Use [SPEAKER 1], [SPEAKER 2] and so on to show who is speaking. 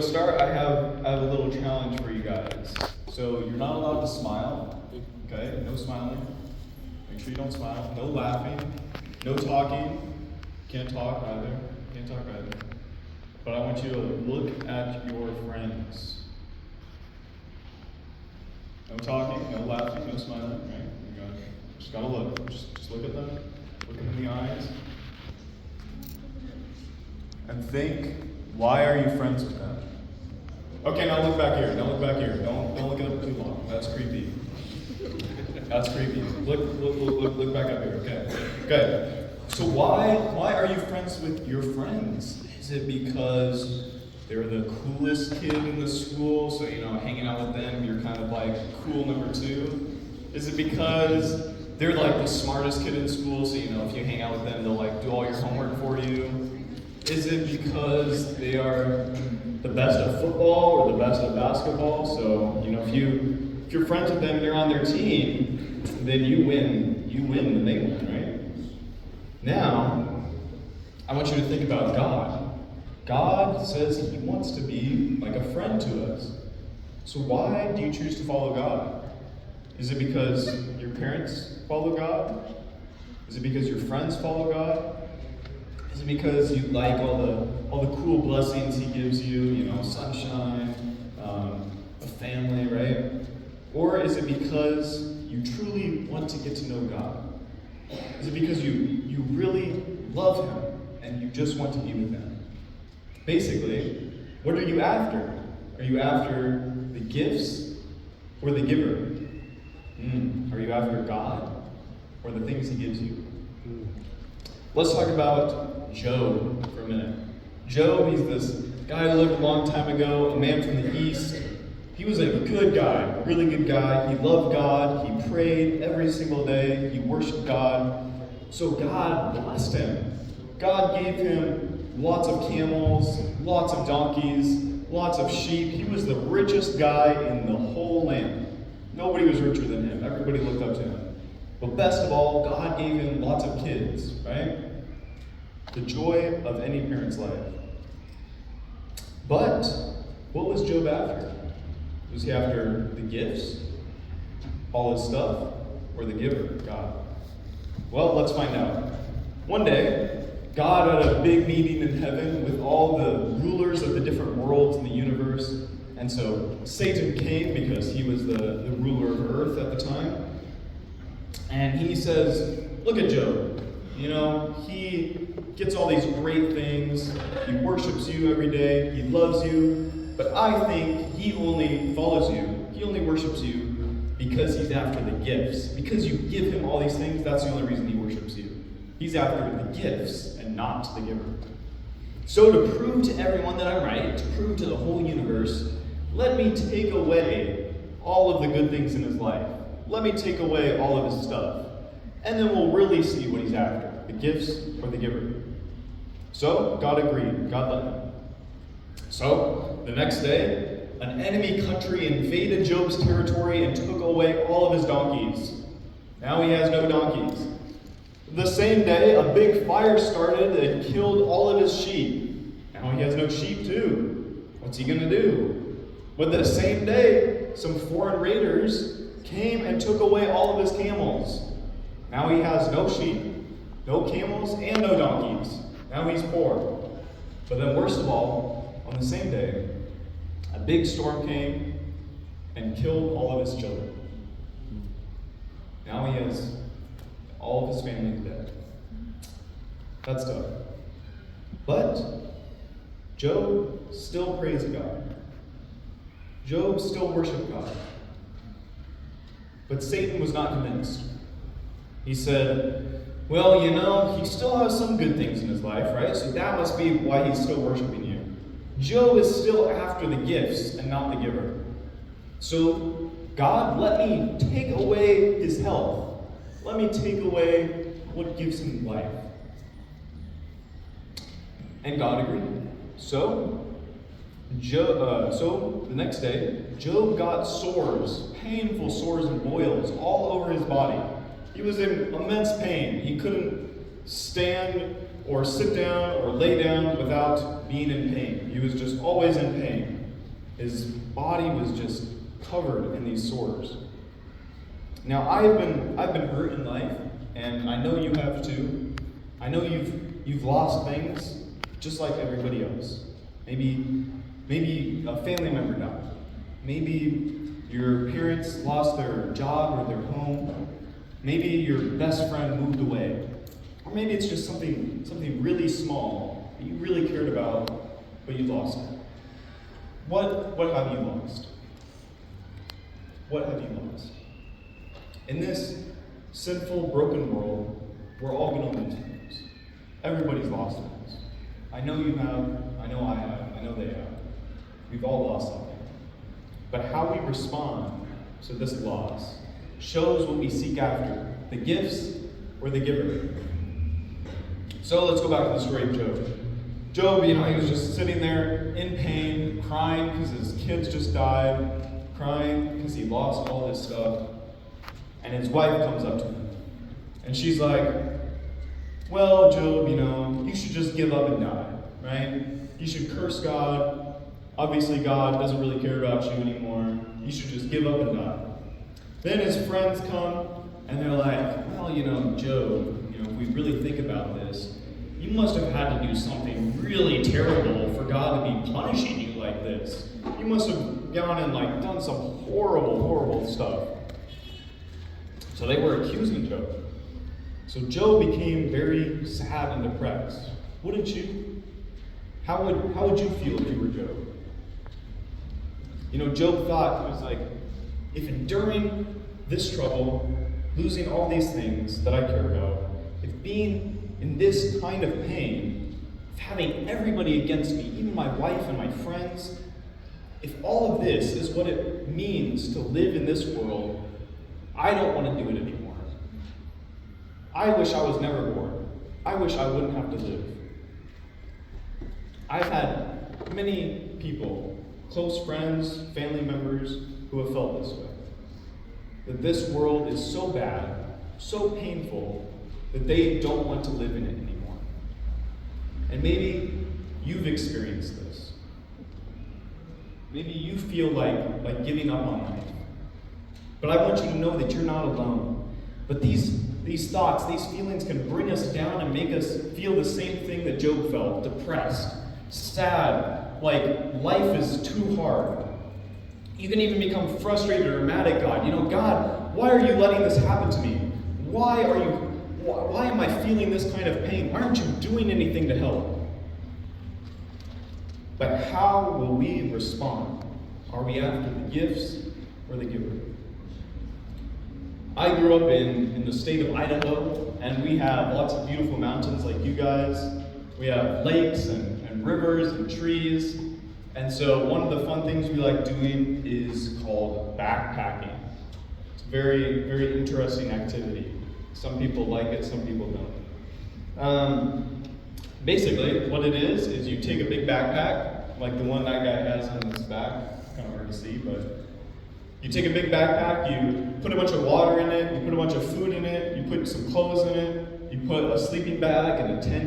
[SPEAKER 1] To start, I have a little challenge for you guys. So you're not allowed to smile, okay? No smiling. Make sure you don't smile. No laughing. No talking. Can't talk either. Can't talk either. But I want you to look at your friends. No talking, no laughing, no smiling, right? You just gotta look. Just look at them. Look them in the eyes. And think, why are you friends with them? Okay, now look back here. Now look back here. Don't look at them too long. That's creepy. That's creepy. Look back up here. Okay. Okay. So why are you friends with your friends? Is it because they're the coolest kid in the school, so hanging out with them, you're kind of like cool number two? Is it because they're like the smartest kid in school, so if you hang out with them, they'll like do all your homework for you? Is it because they are the best at football or the best at basketball? So, if you're friends with them and you're on their team, then you win and they win, right? Now, I want you to think about God. God says He wants to be like a friend to us. So why do you choose to follow God? Is it because your parents follow God? Is it because your friends follow God? Is it because you like all the cool blessings He gives you, sunshine, a family, right? Or is it because you truly want to get to know God? Is it because you really love Him and you just want to be with Him? Basically, what are you after? Are you after the gifts or the giver? Are you after God or the things He gives you? Let's talk about Job for a minute. Job, he's this guy who lived a long time ago, a man from the East. He was a good guy, a really good guy. He loved God. He prayed every single day. He worshiped God. So God blessed him. God gave him lots of camels, lots of donkeys, lots of sheep. He was the richest guy in the whole land. Nobody was richer than him. Everybody looked up to him. But best of all, God gave him lots of kids, right? The joy of any parent's life. But what was Job after? Was he after the gifts, all his stuff, or the giver, God? Well, let's find out. One day, God had a big meeting in heaven with all the rulers of the different worlds in the universe. And so Satan came because he was the ruler of earth at the time. And he says, look at Job. He gets all these great things. He worships you every day. He loves you. But I think he only follows you. He only worships you because he's after the gifts. Because you give him all these things, that's the only reason he worships you. He's after the gifts and not the giver. So to prove to everyone that I'm right, to prove to the whole universe, let me take away all of the good things in his life. Let me take away all of his stuff. And then we'll really see what he's after, the gifts or the giver. So God agreed. God let him. So the next day, an enemy country invaded Job's territory and took away all of his donkeys. Now he has no donkeys. The same day, a big fire started and killed all of his sheep. Now he has no sheep too. What's he going to do? But the same day, some foreign raiders came and took away all of his camels. Now he has no sheep, no camels, and no donkeys. Now he's poor. But then worst of all, on the same day, a big storm came and killed all of his children. Now he has all of his family dead. That's tough. But Job still praised God. Job still worshiped God. But Satan was not convinced. He said, well, he still has some good things in his life, right? So that must be why he's still worshiping you. Job is still after the gifts and not the giver. So, God, let me take away his health. Let me take away what gives him life. And God agreed. So the next day, Job got sores, painful sores and boils all over his body. He was in immense pain. He couldn't stand or sit down or lay down without being in pain. He was just always in pain. His body was just covered in these sores. Now I've been hurt in life, and I know you have too. I know you've lost things just like everybody else. Maybe a family member died. Maybe your parents lost their job or their home. Maybe your best friend moved away. Or maybe it's just something really small that you really cared about, but you lost it. What have you lost? What have you lost? In this sinful, broken world, we're all going to lose things. Everybody's lost things. I know you have, I know I have, I know they have. We've all lost something. But how we respond to this loss shows what we seek after, the gifts or the giver. So let's go back to the story of Job. Job, he was just sitting there in pain, crying because his kids just died, crying because he lost all this stuff. And his wife comes up to him. And she's like, well, Job, you should just give up and die, right? You should curse God. Obviously, God doesn't really care about you anymore. You should just give up and die. Then his friends come, and they're like, well, Job, if we really think about this, you must have had to do something really terrible for God to be punishing you like this. You must have gone and done some horrible, horrible stuff. So they were accusing Job. So Job became very sad and depressed. Wouldn't you? How would you feel if you were Job? Job thought, he was like, if enduring this trouble, losing all these things that I care about, if being in this kind of pain, if having everybody against me, even my wife and my friends, if all of this is what it means to live in this world, I don't want to do it anymore. I wish I was never born. I wish I wouldn't have to live. I've had many people, close friends, family members, who have felt this way. That this world is so bad, so painful, that they don't want to live in it anymore. And maybe you've experienced this. Maybe you feel like giving up on life. But I want you to know that you're not alone. But these thoughts, these feelings can bring us down and make us feel the same thing that Job felt, depressed, sad, like life is too hard. You can even become frustrated or mad at God. God, why are you letting this happen to me? Why am I feeling this kind of pain? Why aren't you doing anything to help? But how will we respond? Are we after the gifts or the giver? I grew up in the state of Idaho, and we have lots of beautiful mountains like you guys. We have lakes and rivers and trees. And so one of the fun things we like doing is called backpacking. It's a very, very interesting activity. Some people like it, some people don't. Basically, what it is you take a big backpack, like the one that guy has on his back. Kind of hard to see, but you take a big backpack, you put a bunch of water in it, you put a bunch of food in it, you put some clothes in it, you put a sleeping bag and a tent